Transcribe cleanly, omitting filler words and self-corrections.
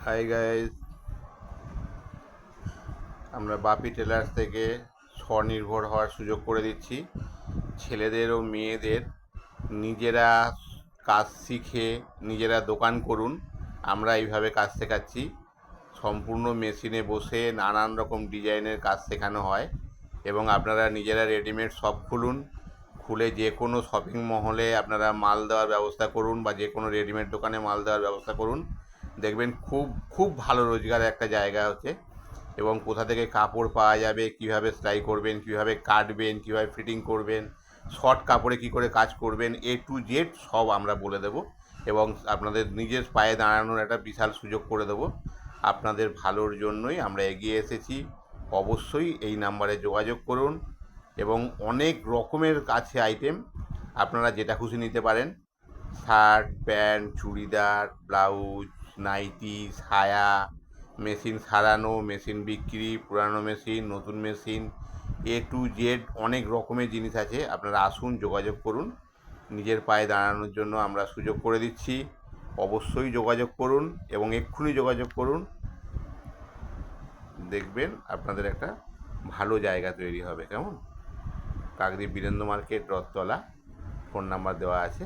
Hi guys, আমরা বাপি tailors থেকে স্বনির্ভর হওয়ার সুযোগ করে দিচ্ছি। ছেলেদের ও মেয়েদের নিজেরা কাজ শিখে নিজেরা দোকান করুন। আমরা এইভাবে কাজ শেখাচ্ছি। সম্পূর্ণ মেশিনে বসে নানান রকম ডিজাইনের কাজ শেখানো হয় এবং আপনারা নিজেরা রেডিমেড শপ খুলুন। খুলে যে কোনো শপিং মহলে আপনারা মাল দেওয়ার ব্যবস্থা করুন বা যে কোনো রেডিমেড দোকানে মাল দেওয়ার ব্যবস্থা করুন। দেখবেন খুব খুব ভালো রোজগারের একটা জায়গা হচ্ছে। এবং কোথা থেকে কাপড় পাওয়া যাবে, কিভাবে সেলাই করবেন, কিভাবে কাটবেন, কিভাবে ফিটিং করবেন, শর্ট কাপড়ে কি করে কাজ করবেন, A to Z সব আমরা বলে দেব এবং আপনাদের নিজের পায়ে দাঁড়ানোর একটা বিশাল সুযোগ করে দেবো। আপনাদের ভালোর জন্যই আমরা এগিয়ে এসেছি। অবশ্যই এই নাম্বারে যোগাযোগ করুন এবং অনেক রকমের আছে আইটেম, আপনারা যেটা খুশি নিতে পারেন। Shirt, pant, churidar, blouse, nightie, সায়া, মেশিন সারানো, মেশিন বিক্রি, পুরানো মেশিন, নতুন মেশিন, A to Z অনেক রকমের জিনিস আছে। আপনারা আসুন, যোগাযোগ করুন। নিজের পায়ে দাঁড়ানোর জন্য আমরা সুযোগ করে দিচ্ছি। অবশ্যই যোগাযোগ করুন এবং এক্ষুনি যোগাযোগ করুন। দেখবেন আপনাদের একটা ভালো জায়গা তৈরি হবে। কেমন? Kakdwip Birendra market, Rathtala. Phone number দেওয়া আছে।